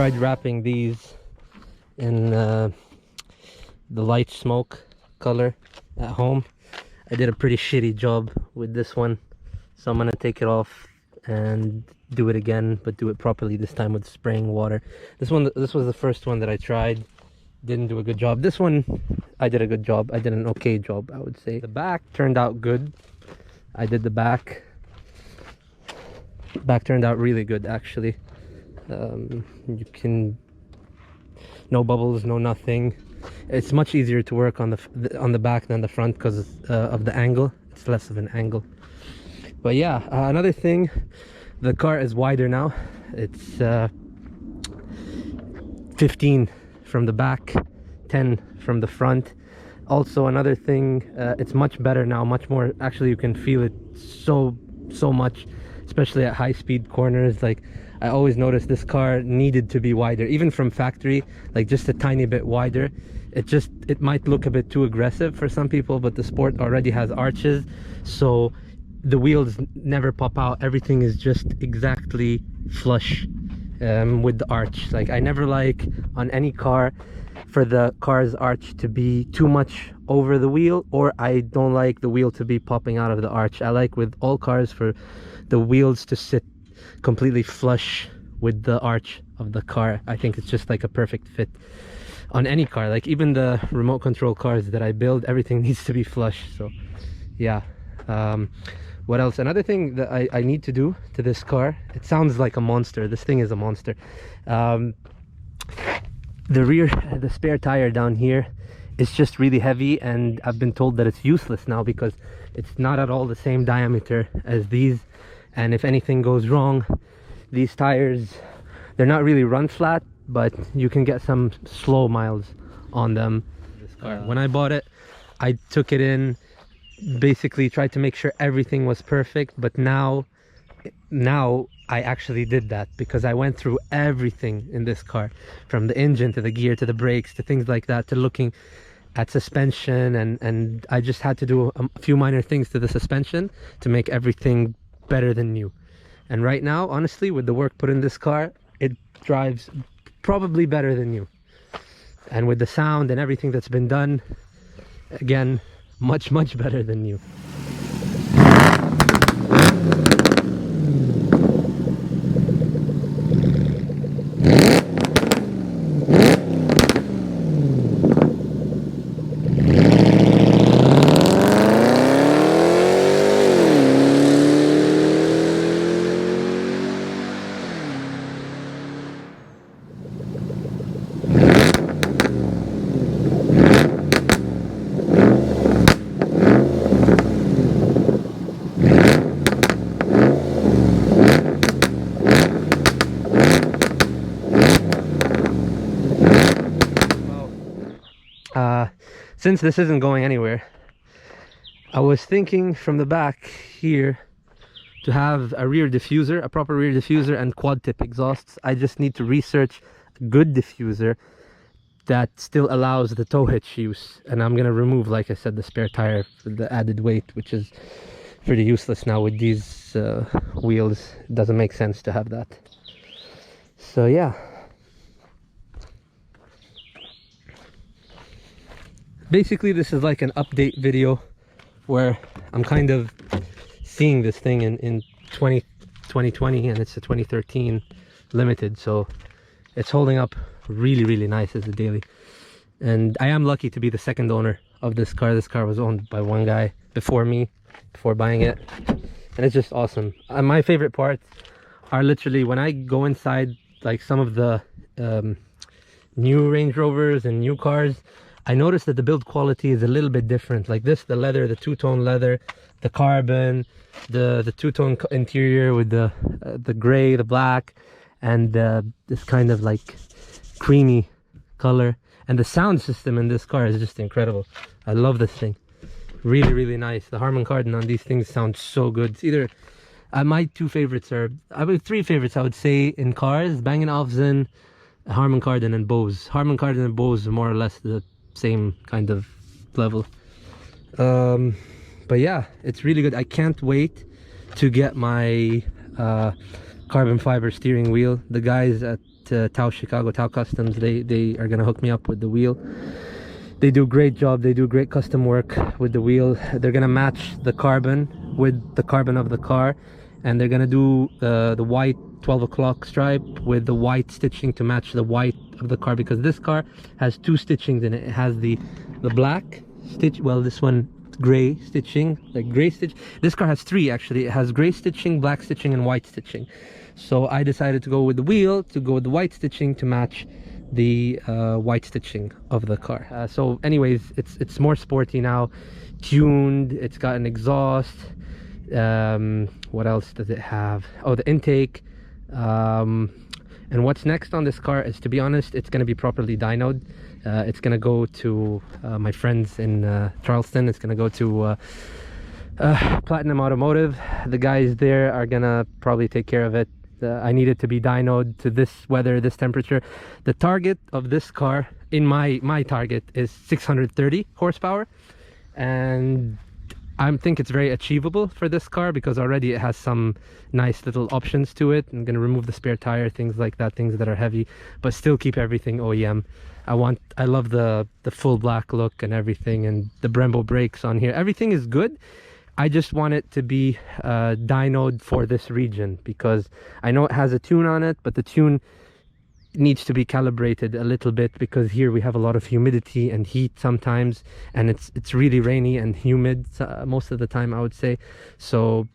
tried wrapping these in the light smoke color at home. I did a pretty shitty job with this one, so I'm gonna take it off and do it again, but do it properly this time with spraying water. This was the first one that I tried. Didn't do a good job. This one I did a good job. I did an okay job, I would say. The back turned out good. I did the back turned out really good, actually. You can, no bubbles, no nothing. It's much easier to work on the back than the front because of the angle. It's less of an angle. But yeah, another thing, the car is wider now. It's 15 from the back, 10 from the front. Also another thing, it's much better now, much more. Actually, you can feel it so much, especially at high speed corners. Like, I always noticed this car needed to be wider, even from factory, like just a tiny bit wider. It might look a bit too aggressive for some people, but the Sport already has arches, so the wheels never pop out. Everything is just exactly flush with the arch. Like, I never like on any car for the car's arch to be too much over the wheel, or I don't like the wheel to be popping out of the arch. I like with all cars for the wheels to sit completely flush with the arch of the car. I think it's just like a perfect fit on any car. Like, even the remote control cars that I build, everything needs to be flush. So yeah. What else? Another thing that I need to do to this car, it sounds like a monster. This thing is a monster. The spare tire down here is just really heavy, and I've been told that it's useless now because it's not at all the same diameter as these. And if anything goes wrong, these tires, they're not really run flat, but you can get some slow miles on them. This car, when I bought it, I took it in, basically tried to make sure everything was perfect. But now I actually did that, because I went through everything in this car, from the engine to the gear to the brakes to things like that, to looking at suspension, and I just had to do a few minor things to the suspension to make everything better than new. And right now, honestly, with the work put in this car, it drives probably better than new. And with the sound and everything that's been done, again, much better than new. Since this isn't going anywhere, I was thinking from the back here to have a rear diffuser, a proper rear diffuser, and quad tip exhausts. I just need to research a good diffuser that still allows the tow hitch use, and I'm gonna remove, like I said, the spare tire for the added weight, which is pretty useless now with these wheels. It doesn't make sense to have that. So yeah, basically this is like an update video where I'm kind of seeing this thing in 2020, and it's a 2013 limited, so it's holding up really nice as a daily. And I am lucky to be the second owner of this car. This car was owned by one guy before me, before buying it, and it's just awesome. My favorite parts are literally when I go inside, like some of the new Range Rovers and new cars. I noticed that the build quality is a little bit different. Like this, the leather, the two-tone leather, the carbon, the two-tone interior with the gray, the black, and this kind of like creamy color. And the sound system in this car is just incredible. I love this thing. Really nice. The Harman Kardon on these things sounds so good. It's either my two favorites are, I have three favorites I would say in cars: Bang & Olufsen, Harman Kardon, and Bose. Harman Kardon and Bose are more or less the same kind of level. But yeah, it's really good. I can't wait to get my carbon fiber steering wheel. The guys at Tao Customs. They are gonna hook me up with the wheel. They do great job. They do great custom work with the wheel. They're gonna match the carbon with the carbon of the car, and they're gonna do the white 12 o'clock stripe with the white stitching to match the white of the car, because this car has two stitchings in it. It has the black stitch, well, this one gray stitching, like gray stitch. This car has three actually. It has gray stitching, black stitching, and white stitching. So I decided to go with the wheel, to go with the white stitching to match the white stitching of the car. So anyways, it's more sporty now, tuned. It's got an exhaust. What else does it have? Oh, the intake. And what's next on this car is, to be honest, it's going to be properly dynoed. It's going to go to my friends in Charleston. It's going to go to Platinum Automotive. The guys there are going to probably take care of it. I need it to be dynoed to this weather, this temperature. The target of this car, in my target, is 630 horsepower, and I think it's very achievable for this car because already it has some nice little options to it. I'm going to remove the spare tire, things like that, things that are heavy, but still keep everything OEM. I love the full black look and everything, and the Brembo brakes on here. Everything is good. I just want it to be dynoed for this region, because I know it has a tune on it, but the tune needs to be calibrated a little bit, because here we have a lot of humidity and heat sometimes, and it's really rainy and humid most of the time, I would say. So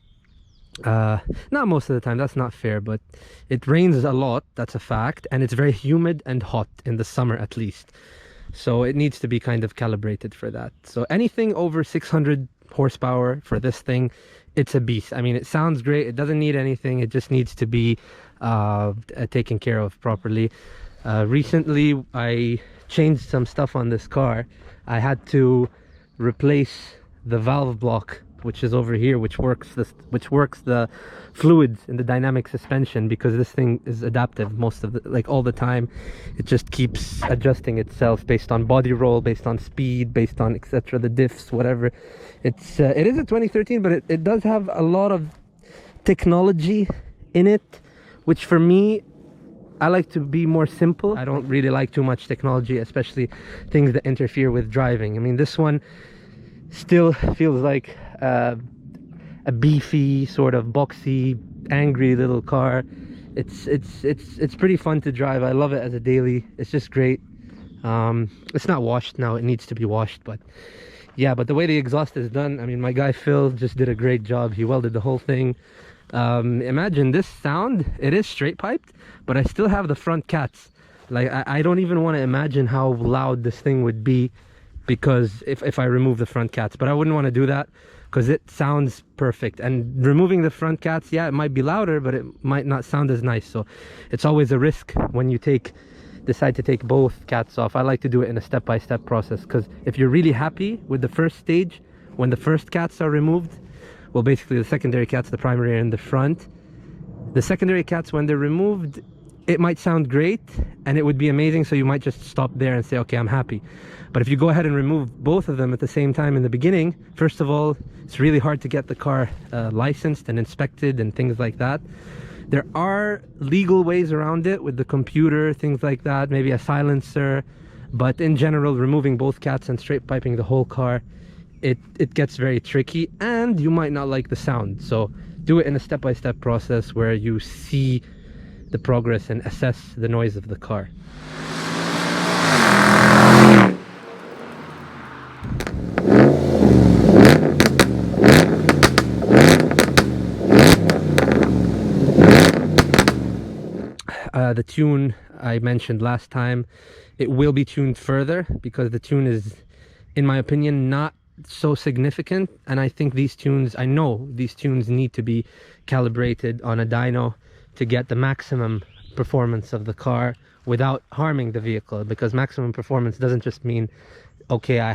not most of the time, that's not fair, but it rains a lot, that's a fact, and it's very humid and hot in the summer at least. So it needs to be kind of calibrated for that. So anything over 600 horsepower for this thing, it's a beast. I mean, it sounds great. It doesn't need anything. It just needs to be taken care of properly. Recently I changed some stuff on this car. I had to replace the valve block, which is over here, which works the fluids in the dynamic suspension, because this thing is adaptive most of the, like all the time. It just keeps adjusting itself based on body roll, based on speed, based on etc, the diffs, whatever. It is a 2013, but it does have a lot of technology in it, which for me, I like to be more simple. I don't really like too much technology, especially things that interfere with driving. I mean, this one still feels like a beefy, sort of boxy, angry little car. It's pretty fun to drive. I love it as a daily. It's just great. It's not washed now. It needs to be washed, but yeah, but the way the exhaust is done, I mean, my guy Phil just did a great job. He welded the whole thing. Imagine this sound. It is straight piped, but I still have the front cats. Like I don't even want to imagine how loud this thing would be, because if I remove the front cats, but I wouldn't want to do that because it sounds perfect. And removing the front cats, yeah, it might be louder, but it might not sound as nice. So it's always a risk when you decide to take both cats off. I like to do it in a step-by-step process, because if you're really happy with the first stage, when the first cats are removed, well, basically the secondary cats, the primary and the front, the secondary cats, when they're removed, it might sound great and it would be amazing, so you might just stop there and say, okay, I'm happy. But if you go ahead and remove both of them at the same time in the beginning, first of all, it's really hard to get the car licensed and inspected and things like that. There are legal ways around it with the computer, things like that, maybe a silencer, but in general, removing both cats and straight piping the whole car, it gets very tricky, and you might not like the sound. So do it in a step-by-step process where you see the progress and assess the noise of the car. The tune I mentioned last time, it will be tuned further, because the tune is, in my opinion, not so significant. And I think I know these tunes need to be calibrated on a dyno to get the maximum performance of the car without harming the vehicle, because maximum performance doesn't just mean, okay, I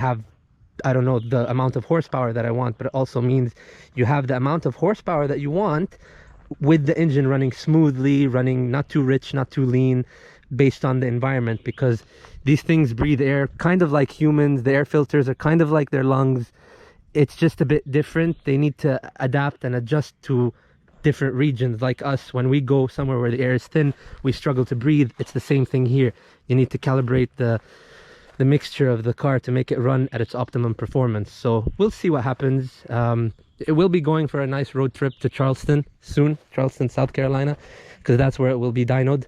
don't know, the amount of horsepower that I want, but it also means you have the amount of horsepower that you want with the engine running smoothly, running not too rich, not too lean, based on the environment, because these things breathe air kind of like humans. The air filters are kind of like their lungs. It's just a bit different. They need to adapt and adjust to different regions like us. When we go somewhere where the air is thin, we struggle to breathe. It's the same thing here. You need to calibrate the mixture of the car to make it run at its optimum performance. So we'll see what happens. It will be going for a nice road trip to Charleston soon, Charleston, South Carolina, because that's where it will be dynoed.